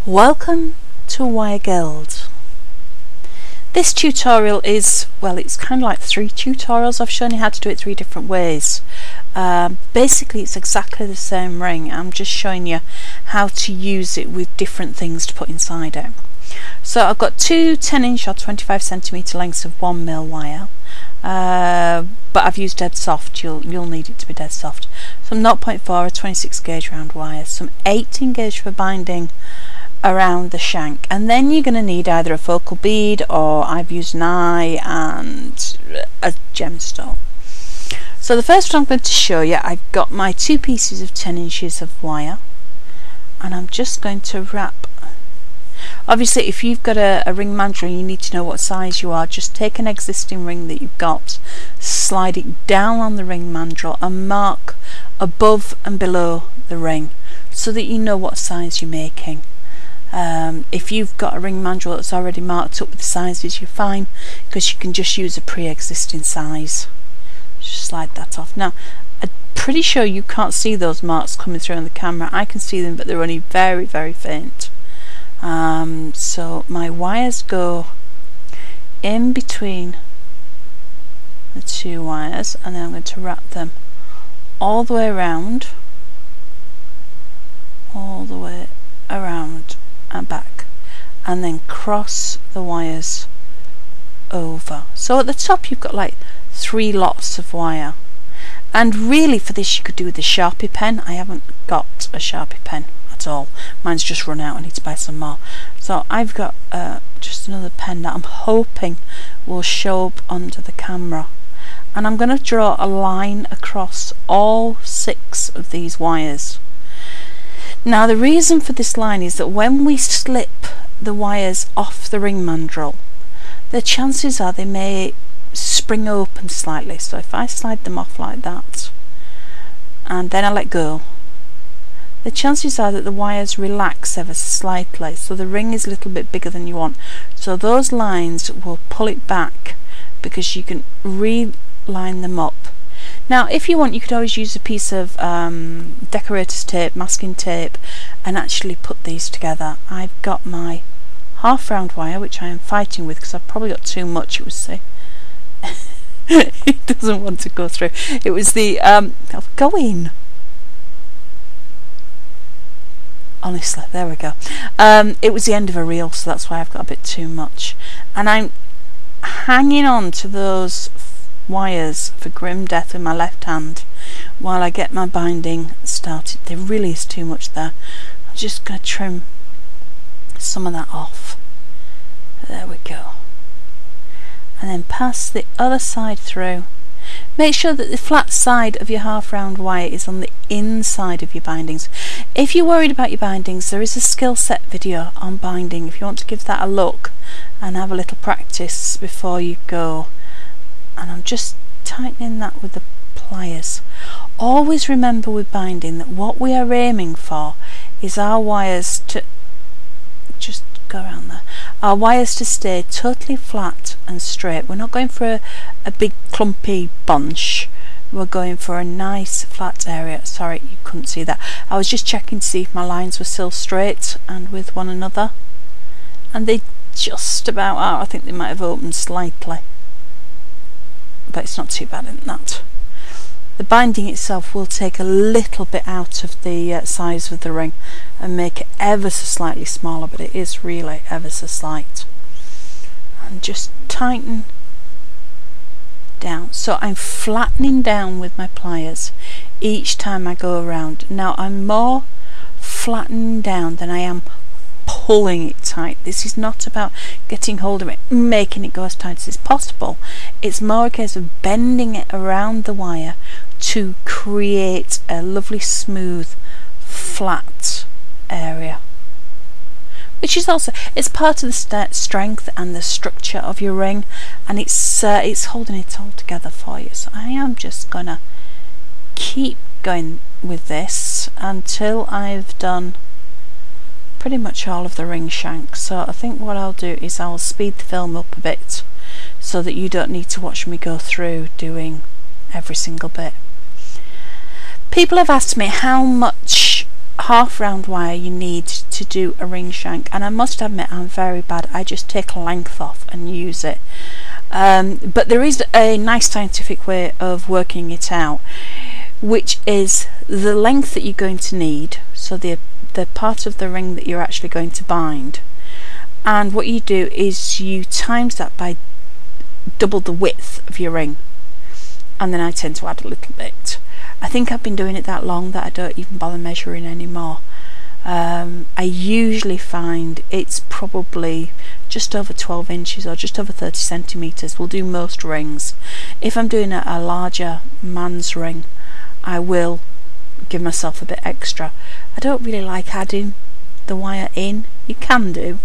Welcome to Wire Guild. This tutorial is, well, it's kind of like 3 tutorials. I've shown you how to do it 3 different ways. Basically it's exactly the same ring. I'm just showing you how to use it with different things to put inside it. So I've got 2 10-inch or 25cm lengths of 1mm wire, but I've used dead soft. You'll need it to be dead soft. Some 0.4 or 26 gauge round wires, some 18 gauge for binding around the shank, and then you're going to need either a focal bead, or I've used an eye and a gemstone. So the first one I'm going to show you, I've got my 2 pieces of 10 inches of wire, and I'm just going to wrap. Obviously if you've got a ring mandrel, you need to know what size you are. Just take an existing ring that you've got, slide it down on the ring mandrel and mark above and below the ring so that you know what size you're making. If you've got a ring mandrel that's already marked up with the sizes, you're fine, because you can just use a pre-existing size. Just slide that off. Now I'm pretty sure you can't see those marks coming through on the camera. I can see them, but they're only very, very faint. So my wires go in between the 2 wires, and then I'm going to wrap them all the way around, and back, and then cross the wires over. So at the top you've got like 3 lots of wire, and really for this you could do with a Sharpie pen. I haven't got a Sharpie pen at all. Mine's just run out. I need to buy some more. So I've got just another pen that I'm hoping will show up under the camera, and I'm going to draw a line across all 6 of these wires. Now the reason for this line is that when we slip the wires off the ring mandrel, the chances are they may spring open slightly. So if I slide them off like that and then I let go, the chances are that the wires relax ever so slightly, so the ring is a little bit bigger than you want. So those lines will pull it back, because you can reline them up. Now if you want, you could always use a piece of decorator's tape, masking tape, and actually put these together. I've got my half round wire, which I am fighting with because I've probably got too much. It was the it doesn't want to go through. It was the going. Honestly, there we go. It was the end of a reel, so that's why I've got a bit too much, and I'm hanging on to those wires for grim death with my left hand while I get my binding started. There really is too much there. I'm just going to trim some of that off. There we go. And then pass the other side through. Make sure that the flat side of your half round wire is on the inside of your bindings. If you're worried about your bindings, there is a skill set video on binding if you want to give that a look and have a little practice before you go. And I'm just tightening that with the pliers. Always remember with binding that what we are aiming for is our wires to just go around there. Our wires to stay totally flat and straight. We're not going for a big clumpy bunch. We're going for a nice flat area. Sorry, you couldn't see that. I was just checking to see if my lines were still straight and with one another, and they just about are. I think they might have opened slightly, but it's not too bad in that. The binding itself will take a little bit out of the size of the ring and make it ever so slightly smaller, but it is really ever so slight. And just tighten down. So I'm flattening down with my pliers each time I go around. Now I'm more flattening down than I am pulling it tight. This is not about getting hold of it, making it go as tight as is possible. It's more a case of bending it around the wire to create a lovely smooth flat area, which is also, it's part of the strength and the structure of your ring, and it's holding it all together for you. So I am just gonna keep going with this until I've done pretty much all of the ring shanks. So I think what I'll do is I'll speed the film up a bit so that you don't need to watch me go through doing every single bit. People have asked me how much half round wire you need to do a ring shank, and I must admit I'm very bad. I just take a length off and use it, but there is a nice scientific way of working it out, which is the length that you're going to need, so the part of the ring that you're actually going to bind, and what you do is you times that by double the width of your ring, and then I tend to add a little bit. I think I've been doing it that long that I don't even bother measuring anymore. I usually find it's probably just over 12 inches or just over 30 centimetres will do most rings. If I'm doing a larger man's ring, I will give myself a bit extra. I don't really like adding the wire in. You can do,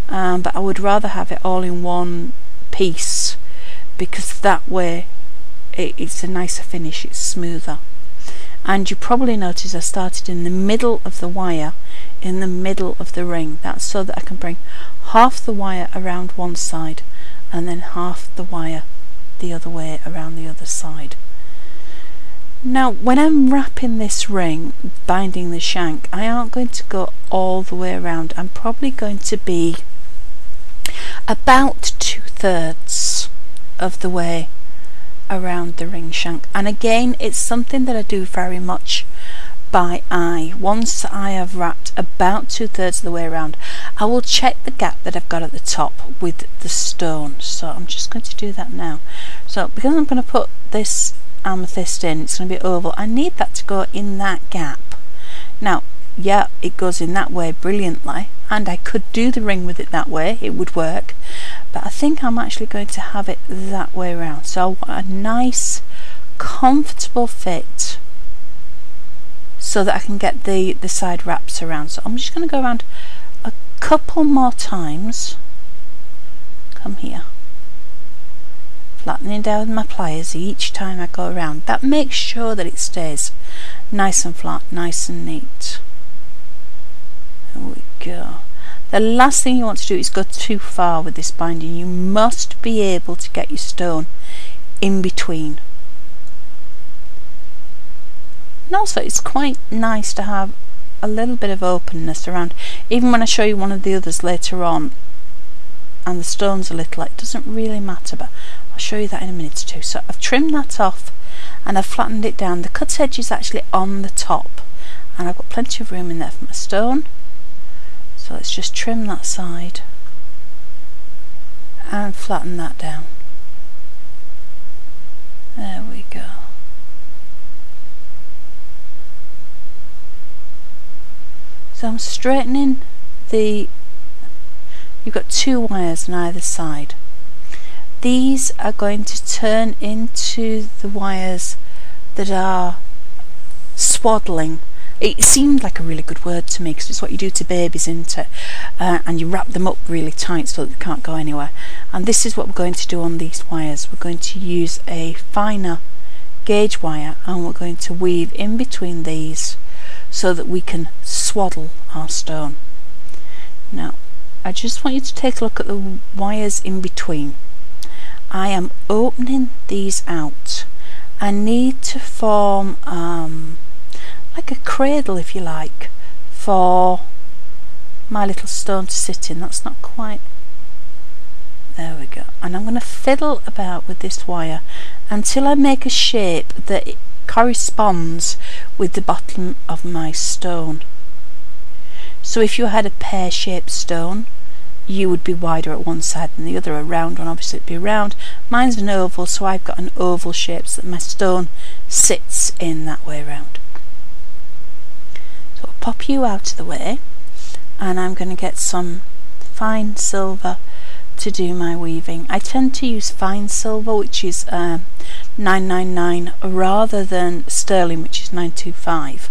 but I would rather have it all in one piece, because that way it's a nicer finish, it's smoother. And you probably notice I started in the middle of the wire, in the middle of the ring. That's so that I can bring half the wire around one side and then half the wire the other way around the other side. Now when I'm wrapping this ring, binding the shank, I aren't going to go all the way around. I'm probably going to be about 2/3 of the way around the ring shank, and again it's something that I do very much by eye. Once I have wrapped about 2/3 of the way around, I will check the gap that I've got at the top with the stone. So I'm just going to do that now. So because I'm going to put this amethyst in, it's going to be oval, I need that to go in that gap. Now yeah, it goes in that way brilliantly, and I could do the ring with it that way, it would work, but I think I'm actually going to have it that way around. So I want a nice comfortable fit so that I can get the side wraps around. So I'm just going to go around a couple more times. Come here, flattening down with my pliers each time I go around. That makes sure that it stays nice and flat, nice and neat. There we go. The last thing you want to do is go too far with this binding. You must be able to get your stone in between. And also it's quite nice to have a little bit of openness around. Even when I show you one of the others later on and the stone's a little, it doesn't really matter, but I'll show you that in a minute or two. So I've trimmed that off and I've flattened it down. The cut edge is actually on the top and I've got plenty of room in there for my stone. So let's just trim that side and flatten that down. There we go. So I'm straightening you've got two wires on either side. These are going to turn into the wires that are swaddling. It seemed like a really good word to me because it's what you do to babies, isn't it? And you wrap them up really tight so that they can't go anywhere. And this is what we're going to do on these wires. We're going to use a finer gauge wire and we're going to weave in between these so that we can swaddle our stone. Now I just want you to take a look at the wires in between. I am opening these out. I need to form like a cradle, if you like, for my little stone to sit in. That's not quite, there we go. And I'm going to fiddle about with this wire until I make a shape that it corresponds with the bottom of my stone. So if you had a pear-shaped stone, you would be wider at one side than the other. A round one, obviously it'd be round. Mine's an oval, so I've got an oval shape so that my stone sits in that way round. So I'll pop you out of the way and I'm going to get some fine silver to do my weaving. I tend to use fine silver, which is 999, rather than sterling, which is 925,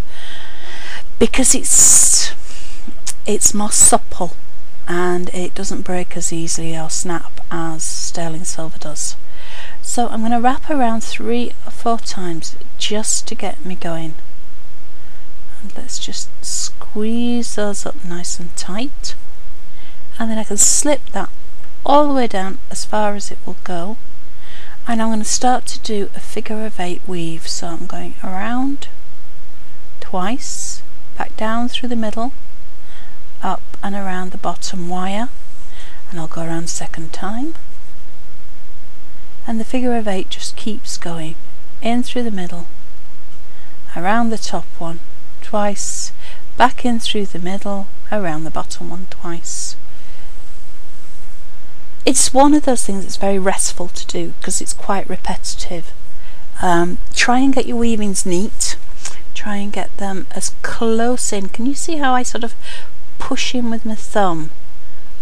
because it's more supple and it doesn't break as easily or snap as sterling silver does. So I'm going to wrap around 3 or 4 times just to get me going. And let's just squeeze those up nice and tight, and then I can slip that all the way down as far as it will go, and I'm going to start to do a figure of 8 weave. So I'm going around twice, back down through the middle, up and around the bottom wire, and I'll go around a second time, and the figure of 8 just keeps going in through the middle, around the top one twice, back in through the middle, around the bottom one twice. It's one of those things that's very restful to do because it's quite repetitive. Try and get your weavings neat, try and get them as close in. Can you see how I sort of push in with my thumb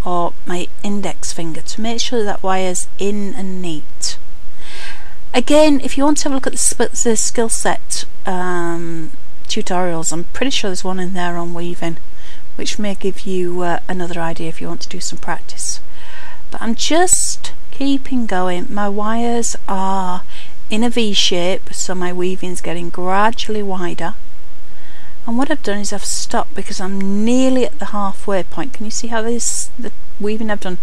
or my index finger to make sure that wire's in and neat? Again, if you want to have a look at the skill set tutorials, I'm pretty sure there's one in there on weaving, which may give you another idea if you want to do some practice. But I'm just keeping going. My wires are in a V shape, so my weaving's getting gradually wider. And what I've done is I've stopped because I'm nearly at the halfway point. Can you see how the weaving I've done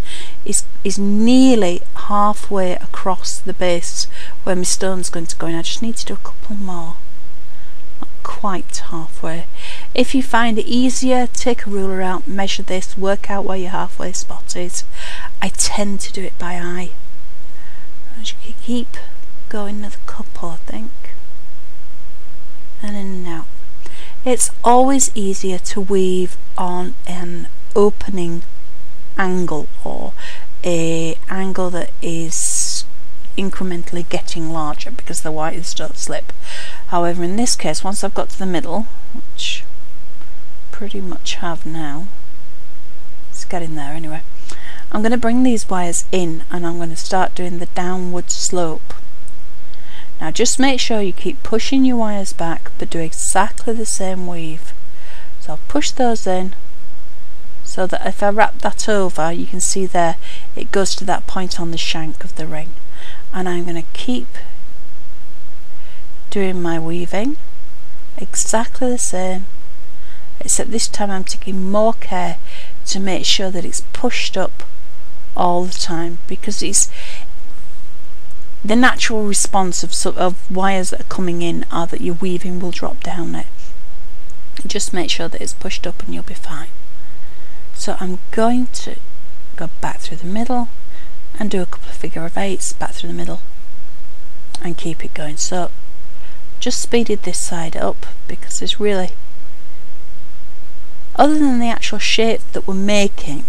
is nearly halfway across the base where my stone's going to go in? I just need to do a couple more. Not quite halfway. If you find it easier, take a ruler out, measure this, work out where your halfway spot is. I tend to do it by eye. I just keep going another couple, I think, and in and out. It's always easier to weave on an opening angle, or a angle that is incrementally getting larger because the wires don't slip. However, in this case, once I've got to the middle, which I pretty much have now, it's getting there anyway, I'm going to bring these wires in and I'm going to start doing the downward slope. Now just make sure you keep pushing your wires back, but do exactly the same weave. So I'll push those in so that if I wrap that over, you can see there it goes to that point on the shank of the ring. And I'm going to keep doing my weaving exactly the same, except this time I'm taking more care to make sure that it's pushed up all the time, because it's the natural response of wires that are coming in are that your weaving will drop down it. Just make sure that it's pushed up and you'll be fine. So I'm going to go back through the middle and do a couple of figure of 8s back through the middle and keep it going. So just speeded this side up because there's really, other than the actual shape that we're making,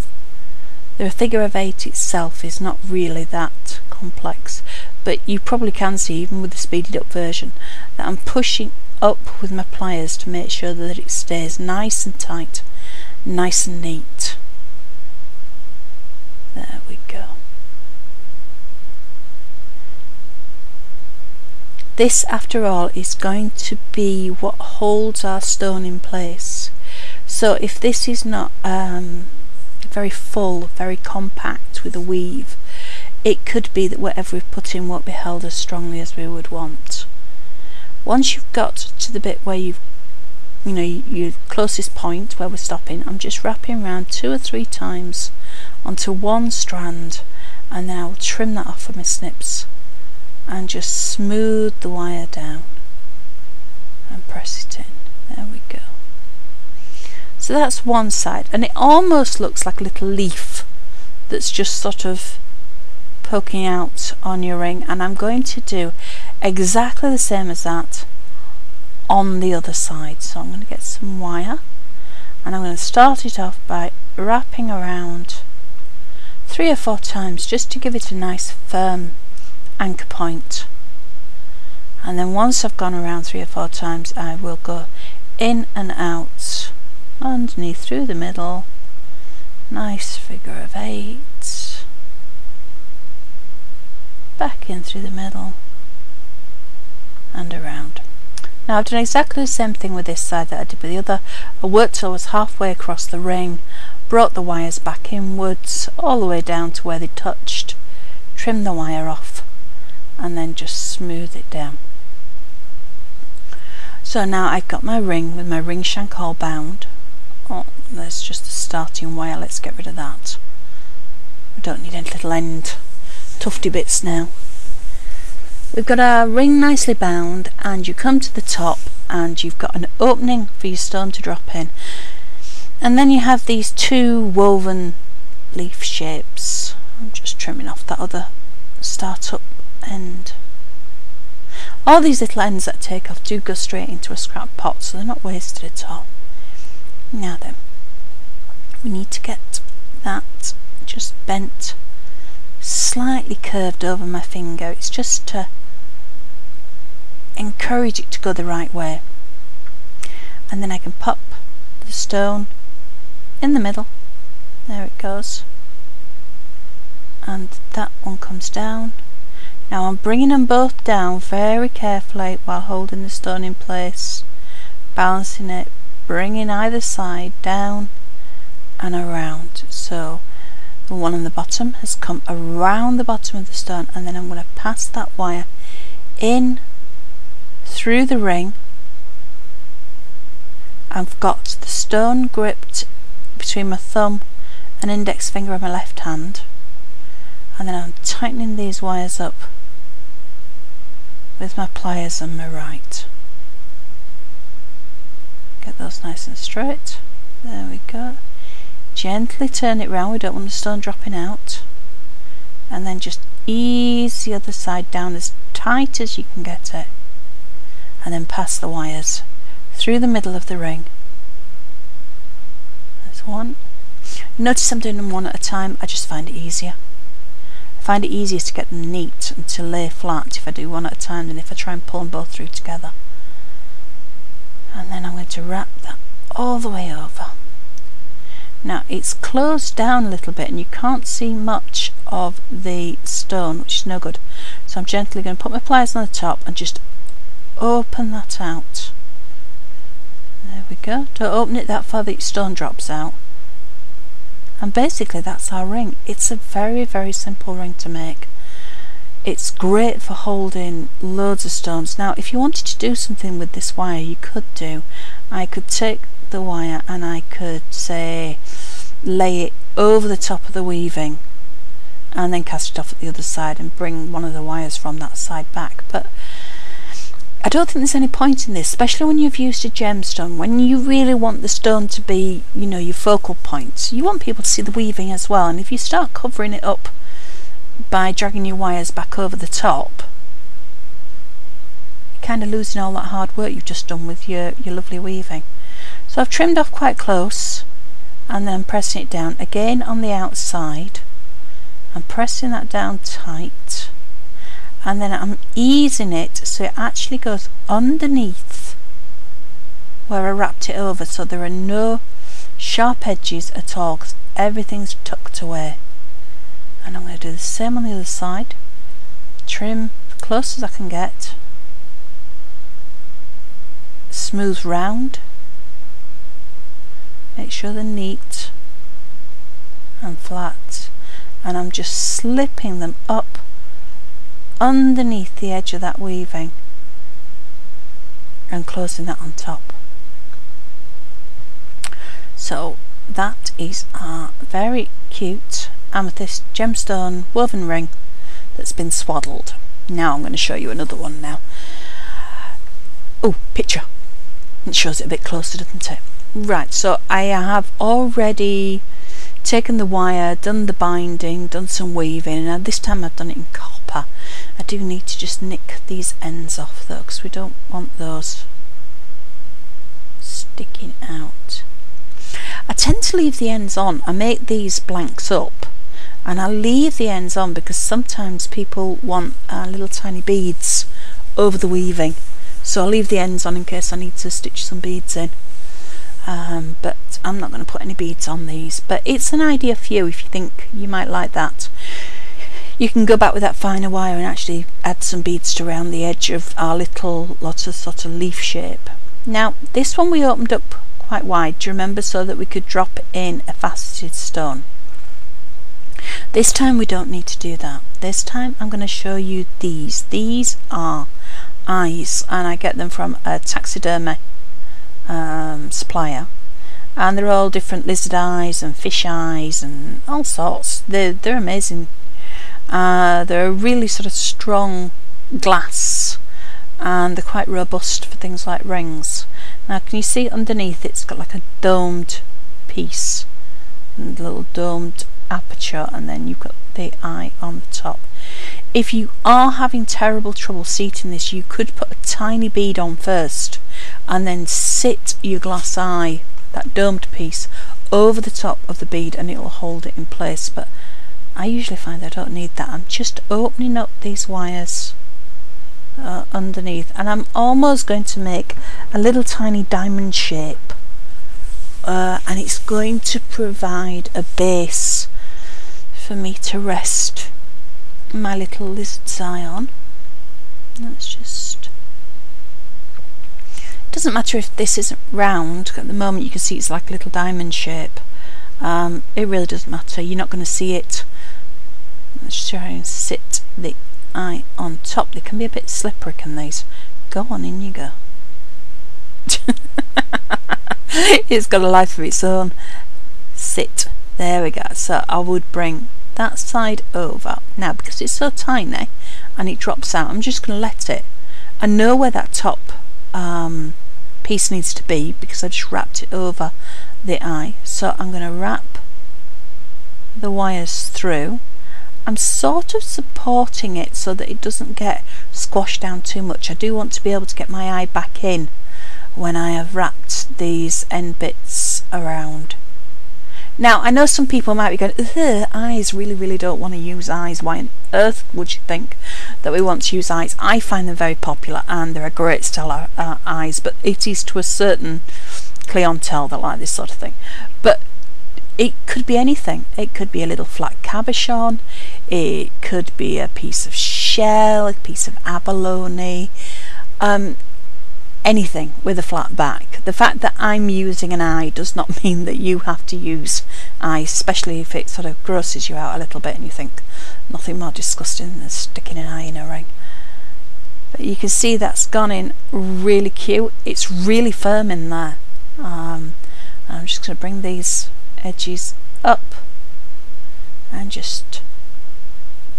the figure of 8 itself is not really that complex, but you probably can see even with the speeded up version that I'm pushing up with my pliers to make sure that it stays nice and tight, nice and neat. There we go. This, after all, is going to be what holds our stone in place. So if this is not very full, very compact with a weave, it could be that whatever we've put in won't be held as strongly as we would want. Once you've got to the bit where your closest point where we're stopping, I'm just wrapping around 2 or 3 times onto one strand, and then I'll trim that off with my snips and just smooth the wire down and press it in. There we go. So that's one side, and it almost looks like a little leaf that's just sort of poking out on your ring, and I'm going to do exactly the same as that on the other side. So I'm going to get some wire and I'm going to start it off by wrapping around 3 or 4 times just to give it a nice firm anchor point, and then once I've gone around 3 or 4 times I will go in and out, underneath, through the middle, nice figure of 8, back in through the middle and around. Now I've done exactly the same thing with this side that I did with the other. I worked till I was halfway across the ring, brought the wires back inwards all the way down to where they touched, trimmed the wire off, and then just smooth it down. So now I've got my ring with my ring shank all bound. Oh, there's just the starting wire, let's get rid of that. I don't need any little end tufty bits now. we've got our ring nicely bound, and you come to the top and you've got an opening for your stone to drop in, and then you have these two woven leaf shapes. I'm just trimming off that other start-up end. All these little ends that I take off do go straight into a scrap pot, so they're not wasted at all. Now then, we need to get that just bent, slightly curved over my finger. It's just to encourage it to go the right way. And then I can pop the stone in the middle. There it goes. And that one comes down. Now I'm bringing them both down very carefully while holding the stone in place, balancing it, bringing either side down and around. So the one on the bottom has come around the bottom of the stone, and then I'm going to pass that wire in through the ring. I've got the stone gripped between my thumb and index finger of my left hand, and then I'm tightening these wires up with my pliers on my right. Get those nice and straight. There we go. Gently turn it round, we don't want the stone dropping out, and then just ease the other side down as tight as you can get it, and then pass the wires through the middle of the ring. There's one. Notice I'm doing them one at a time. I just find it easier. I find it easier to get them neat and to lay flat if I do one at a time than if I try and pull them both through together. And then I'm going to wrap that all the way over. Now it's closed down a little bit and you can't see much of the stone, which is no good. So I'm gently going to put my pliers on the top and just open that out. There we go. Don't open it that far that your stone drops out. And basically that's our ring. It's a very, very simple ring to make. It's great for holding loads of stones. Now if you wanted to do something with this wire, you could do. I could take the wire and I could say lay it over the top of the weaving and then cast it off at the other side and bring one of the wires from that side back, but I don't think there's any point in this, especially when you've used a gemstone. When you really want the stone to be, you know, your focal point, you want people to see the weaving as well, and if you start covering it up by dragging your wires back over the top, you're kind of losing all that hard work you've just done with your lovely weaving. So I've trimmed off quite close, and then I'm pressing it down again on the outside. I'm pressing that down tight, and then I'm easing it so it actually goes underneath where I wrapped it over, so there are no sharp edges at all because everything's tucked away. And I'm going to do the same on the other side. Trim as close as I can get, smooth round, make sure they're neat and flat, and I'm just slipping them up underneath the edge of that weaving and closing that on top. So that is our very cute amethyst gemstone woven ring that's been swaddled. Now I'm going to show you another one now. Oh, picture. It shows it a bit closer, doesn't it? Right, so I have already taken the wire, done the binding, done some weaving, and this time I've done it in copper. I do need to just nick these ends off though, because we don't want those sticking out. I tend to leave the ends on. I make these blanks up and I leave the ends on because sometimes people want little tiny beads over the weaving, so I'll leave the ends on in case I need to stitch some beads in. But I'm not going to put any beads on these, but it's an idea for you if you think you might like that. You can go back with that finer wire and actually add some beads to around the edge of our little lotus sort of leaf shape. Now this one we opened up quite wide, do you remember, so that we could drop in a faceted stone. This time we don't need to do that. This time I'm going to show you these. These are eyes, and I get them from a taxidermy supplier, and they're all different lizard eyes and fish eyes and all sorts. They're amazing. They're a really sort of strong glass, and they're quite robust for things like rings. Now can you see underneath it's got like a domed piece, and a little domed aperture, and then you've got the eye on the top. If you are having terrible trouble seating this, you could put a tiny bead on first and then sit your glass eye, that domed piece, over the top of the bead, and it'll hold it in place. But I usually find I don't need that. I'm just opening up these wires underneath, and I'm almost going to make a little tiny diamond shape, and it's going to provide a base for me to rest my little lizard's eye on. Let's just, it doesn't matter if this isn't round. At the moment you can see it's like a little diamond shape. It really doesn't matter, you're not going to see it. Let's try and sit the eye on top. They can be a bit slippery, can these? Go on, in you go. It's got a life of its own. Sit, there we go. So I would bring that side over. Now because it's so tiny and it drops out, I'm just going to let it. I know where that top piece needs to be because I just wrapped it over the eye. So I'm going to wrap the wires through. I'm sort of supporting it so that it doesn't get squashed down too much. I do want to be able to get my eye back in when I have wrapped these end bits around. Now I know some people might be going, eyes, really don't want to use eyes. Why on earth would you think that we want to use eyes? I find them very popular and they're a great style of eyes, but it is to a certain clientele that like this sort of thing. But it could be anything. It could be a little flat cabochon, it could be a piece of shell, a piece of abalone, anything with a flat back. The fact that I'm using an eye does not mean that you have to use eyes, especially if it sort of grosses you out a little bit and you think nothing more disgusting than sticking an eye in a ring. But you can see that's gone in really cute. It's really firm in there. I'm just going to bring these edges up and just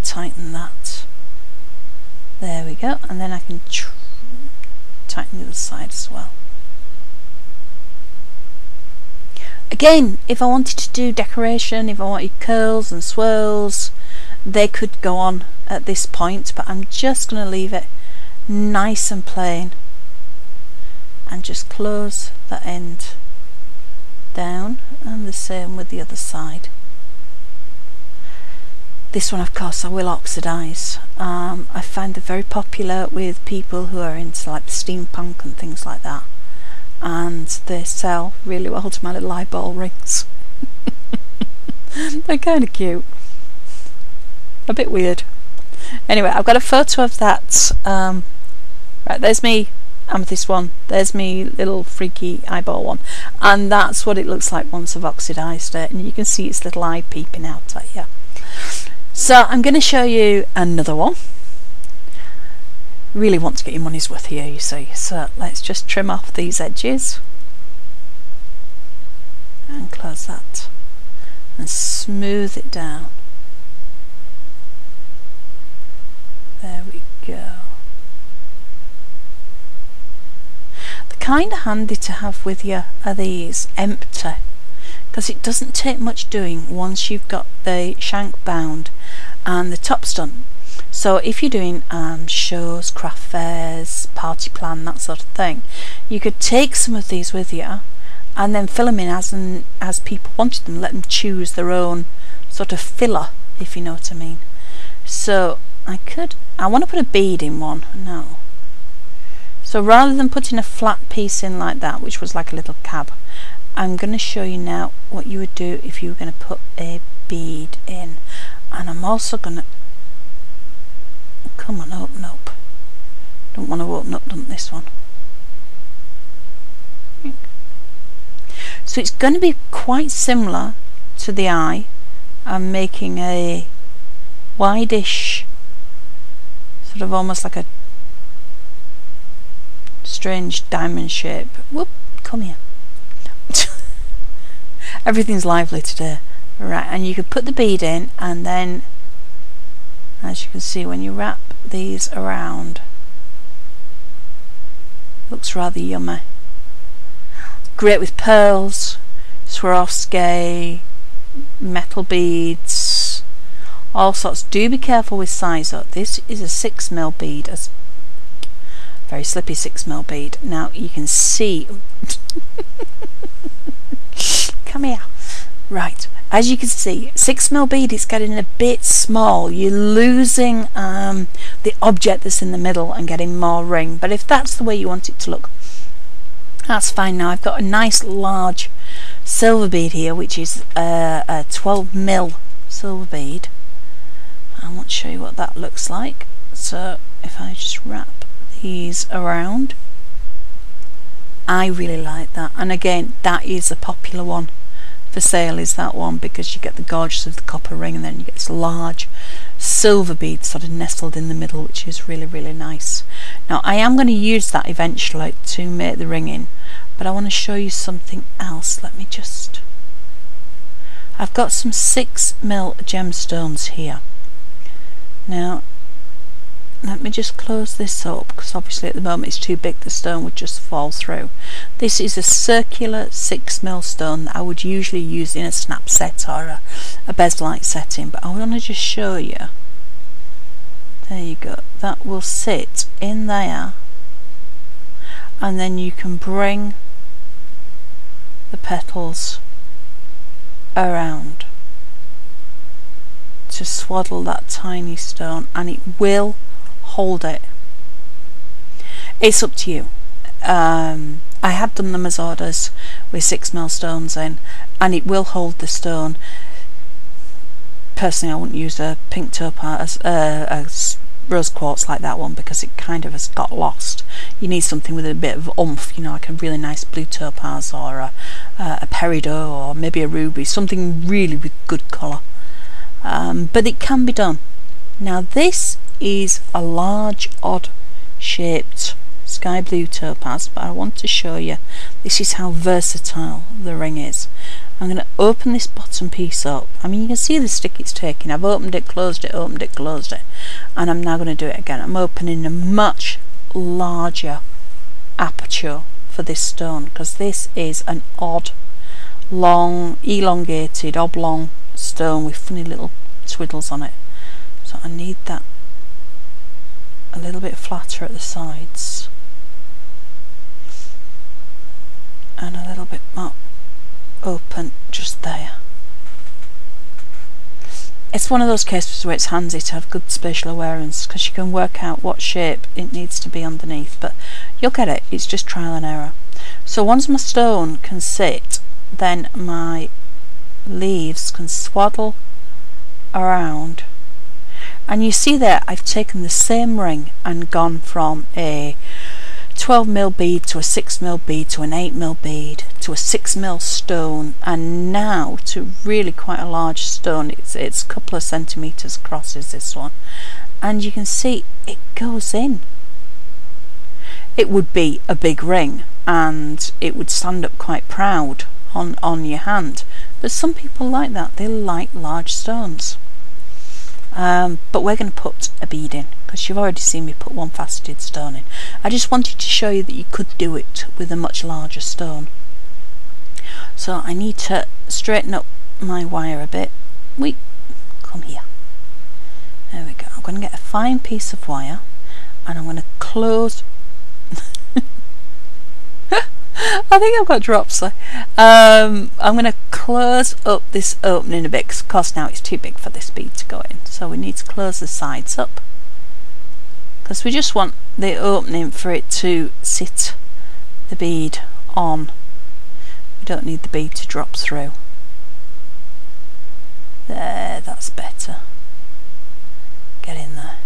tighten that. There we go, and then I can tighten the other side as well. Again, if I wanted to do decoration, if I wanted curls and swirls, they could go on at this point, but I'm just going to leave it nice and plain and just close the end down, and the same with the other side. This one of course I will oxidize. I find they're very popular with people who are into like steampunk and things like that, and they sell really well to my little eyeball rings. They're kind of cute, a bit weird. Anyway, I've got a photo of that. Right, there's me amethyst one, there's me little freaky eyeball one, and that's what it looks like once I've oxidized it, and you can see its little eye peeping out at you. So I'm going to show you another one. Really want to get your money's worth here, you see. So let's just trim off these edges and close that and smooth it down. There we go. They're kind of handy to have with you are these empty, because it doesn't take much doing once you've got the shank bound and the top's done. So if you're doing shows, craft fairs, party plan, that sort of thing, you could take some of these with you and then fill them in as people wanted them. Let them choose their own sort of filler, if you know what I mean. So I want to put a bead in one now. So rather than putting a flat piece in like that, which was like a little cab, I'm going to show you now what you would do if you were going to put a bead in. And I'm also going to, come on, open up. Don't want to open up, don't this one. So it's going to be quite similar to the eye. I'm making a wideish, sort of almost like a strange diamond shape. Whoop, come here. Everything's lively today. Right, and you could put the bead in and then As you can see, when you wrap these around, looks rather yummy. Great with pearls, Swarovski, metal beads, all sorts. Do be careful with size though. This is a 6mm bead, a very slippy 6mm bead. Now you can see come here. Right, as you can see, 6mm bead is getting a bit small. You're losing the object that's in the middle and getting more ring. But if that's the way you want it to look, that's fine. Now I've got a nice large silver bead here, which is a 12mm silver bead. I want to show you what that looks like. So if I just wrap these around, I really like that. And again, that is a popular one for sale, is that one, because you get the gorgeous of the copper ring and then you get this large silver bead sort of nestled in the middle, which is really, really nice. Now I am going to use that eventually to make the ring in, but I want to show you something else. Let me just, I've got some 6mm gemstones here. Now let me just close this up, because obviously at the moment it's too big, the stone would just fall through. This is a circular 6mm stone that I would usually use in a snap set or a bezel-like setting, but I want to just show you. There you go, that will sit in there, and then you can bring the petals around to swaddle that tiny stone, and it will hold it. It's up to you. I have done them as orders with 6mm stones in, and it will hold the stone. Personally, I wouldn't use a pink topaz, a rose quartz like that one, because it kind of has got lost. You need something with a bit of oomph, you know, like a really nice blue topaz or a peridot or maybe a ruby, something really with good colour. But it can be done. Now this is a large odd shaped sky blue topaz, but I want to show you this is how versatile the ring is. I'm going to open this bottom piece up. I mean, you can see the stick it's taking. I've opened it, closed it, opened it, closed it, and I'm now going to do it again. I'm opening a much larger aperture for this stone, because this is an odd, long, elongated, oblong stone with funny little twiddles on it. So I need that a little bit flatter at the sides and a little bit more open just there. It's one of those cases where it's handy to have good spatial awareness, because you can work out what shape it needs to be underneath, but you'll get it. It's just trial and error. So once my stone can sit, then my leaves can swaddle around, and you see there I've taken the same ring and gone from a 12mm bead to a 6mm bead to an 8mm bead to a 6mm stone, and now to really quite a large stone. It's a couple of centimetres across is this one, and you can see it goes in. It would be a big ring and it would stand up quite proud on your hand, but some people like that. They like large stones. But we're going to put a bead in, because you've already seen me put one faceted stone in. I just wanted to show you that you could do it with a much larger stone. So I need to straighten up my wire a bit. Come here. There we go. I'm going to get a fine piece of wire, and I'm going to close. I think I've got drops there. I'm going to close up this opening a bit, because of course now it's too big for this bead to go in. So we need to close the sides up, because we just want the opening for it to sit the bead on. We don't need the bead to drop through. There, that's better. Get in there.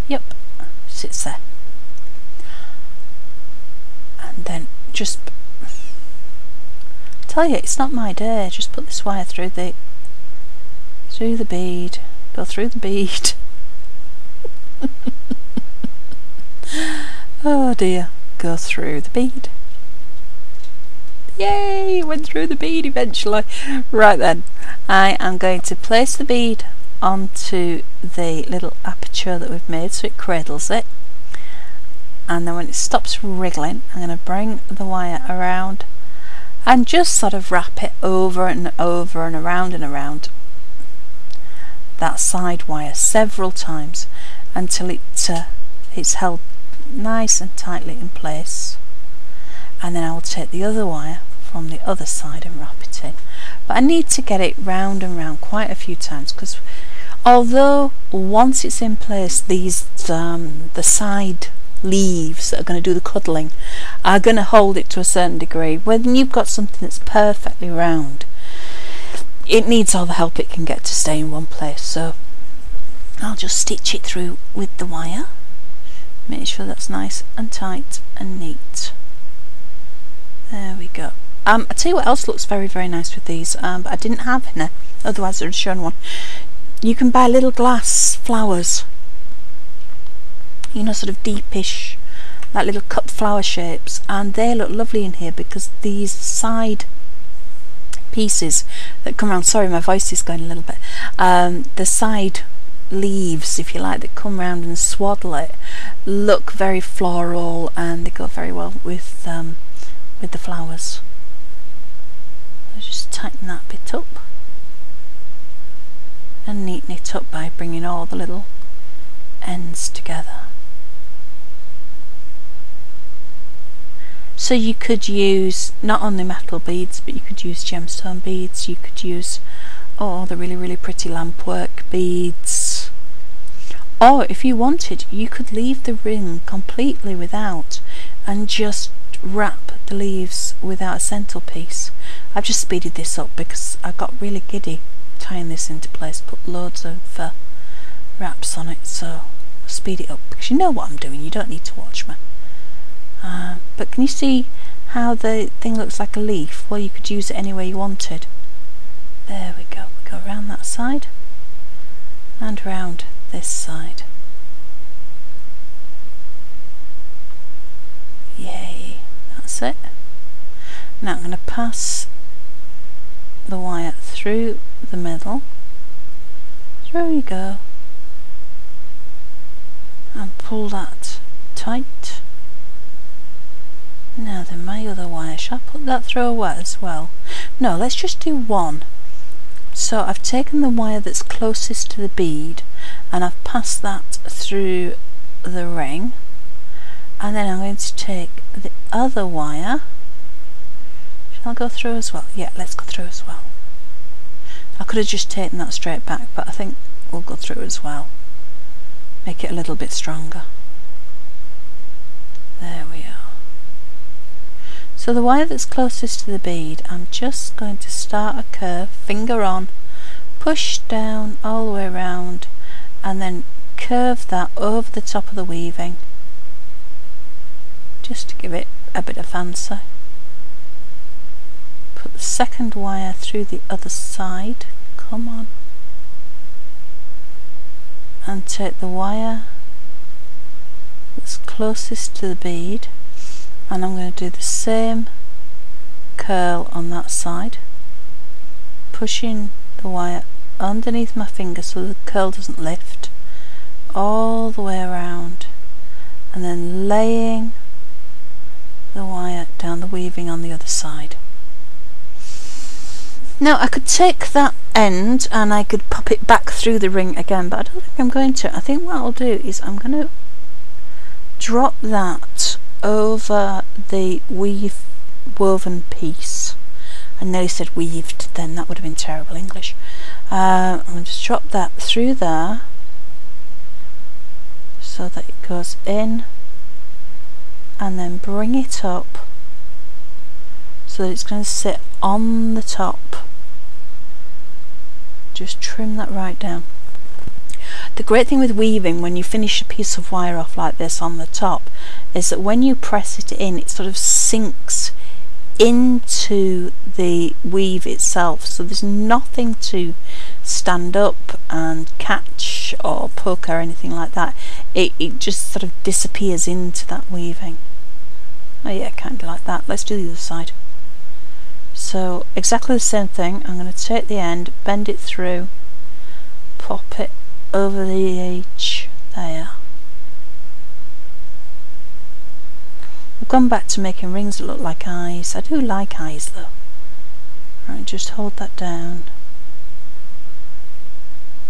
Yep, sits there. And then just tell you, it's not my day. Just put this wire through the bead, go through the bead. Oh dear, go through the bead. Yay, went through the bead eventually. Right then, I am going to place the bead onto the little aperture that we've made so it cradles it, and then when it stops wriggling I'm going to bring the wire around and just sort of wrap it over and over and around that side wire several times until it's held nice and tightly in place, and then I will take the other wire from the other side and wrap it in. But I need to get it round and round quite a few times, because although once it's in place, these the side leaves that are going to do the cuddling are going to hold it to a certain degree. When you've got something that's perfectly round, it needs all the help it can get to stay in one place. So I'll just stitch it through with the wire, make sure that's nice and tight and neat. There we go. I'll tell you what else looks very, very nice with these, but I didn't have any, otherwise I would have shown one. You can buy little glass flowers, you know, sort of deepish, like little cup flower shapes, and they look lovely in here because these side pieces that come around, sorry my voice is going a little bit, the side leaves, if you like, that come round and swaddle it, look very floral, and they go very well with the flowers. I'll just tighten that bit up and neaten it up by bringing all the little ends together. So you could use not only metal beads, but you could use gemstone beads, you could use the really, really pretty lampwork beads, or if you wanted you could leave the ring completely without and just wrap the leaves without a centerpiece. I've just speeded this up because I got really giddy tying this into place, put loads of wraps on it, so I'll speed it up because you know what I'm doing, you don't need to watch me. But can you see how the thing looks like a leaf? Well, you could use it any way you wanted. There we go. We go around that side and round this side. Yay, that's it. Now I'm going to pass the wire through the middle. There you go. And pull that tight. Now then, my other wire, shall I put that through as well? No, let's just do one. So I've taken the wire that's closest to the bead and I've passed that through the ring, and then I'm going to take the other wire. Shall I go through as well? Yeah, let's go through as well. I could have just taken that straight back, but I think we'll go through as well. Make it a little bit stronger. There we are. So the wire that's closest to the bead, I'm just going to start a curve, finger on, push down all the way around, and then curve that over the top of the weaving, just to give it a bit of fancy. Put the second wire through the other side, come on, and take the wire that's closest to the bead, and I'm going to do the same curl on that side, pushing the wire underneath my finger so the curl doesn't lift, all the way around, and then laying the wire down the weaving on the other side. Now I could take that end and I could pop it back through the ring again, but I don't think I'm going to. I think what I'll do is I'm going to drop that over the woven piece. I nearly said weaved then, that would have been terrible English. I'm going to just drop that through there so that it goes in, and then bring it up so that it's going to sit on the top. Just trim that right down. The great thing with weaving, when you finish a piece of wire off like this on the top, is that when you press it in, it sort of sinks into the weave itself, so there's nothing to stand up and catch or poke or anything like that. It just sort of disappears into that weaving. Oh yeah, kind of like that. Let's do the other side. So exactly the same thing. I'm going to take the end, bend it through, pop it over the edge there. I've gone back to making rings that look like eyes. I do like eyes though. Right, just hold that down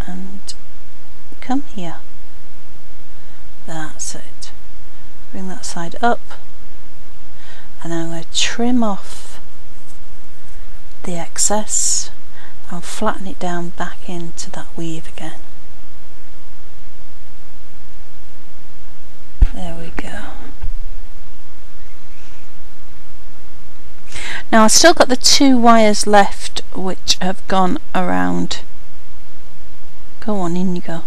and come here. That's it. Bring that side up, and then I'm going to trim off the excess and flatten it down back into that weave again. There we go. Now I've still got the 2 wires left which have gone around. Go on, in you go.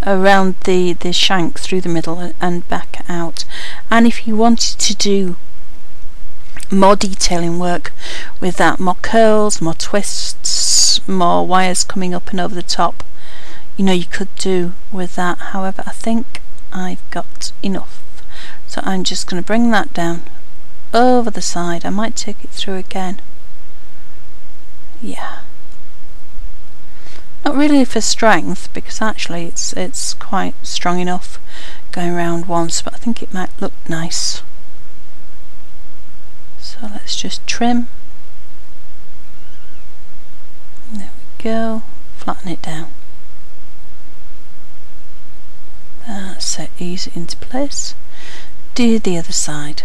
Around the shank through the middle and back out. And if you wanted to do more detailing work with that, more curls, more twists, more wires coming up and over the top, you know, you could do with that. However, I think I've got enough, so I'm just going to bring that down over the side. I might take it through again. Yeah, not really for strength, because actually it's quite strong enough going around once, but I think it might look nice. So let's just trim. There we go. Flatten it down. That's it. Ease it into place. Do the other side.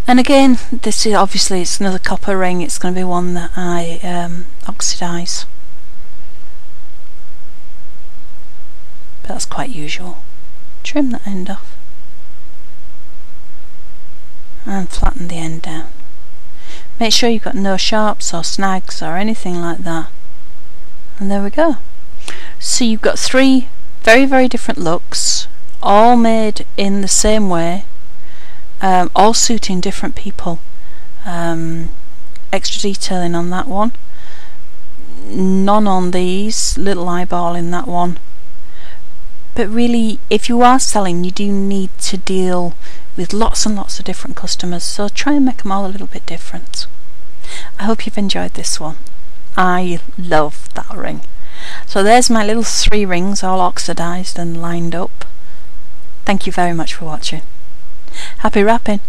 And again, this is obviously, it's another copper ring. It's going to be one that I oxidise. But that's quite usual. Trim that end off and flatten the end down. Make sure you've got no sharps or snags or anything like that. And there we go. So you've got 3 very, very different looks, all made in the same way. All suiting different people. Extra detailing on that one, none on these, little eyeball in that one. But really, if you are selling, you do need to deal with lots and lots of different customers, so try and make them all a little bit different. I hope you've enjoyed this one. I love that ring. So there's my little 3 rings, all oxidised and lined up. Thank you very much for watching. Happy wrapping!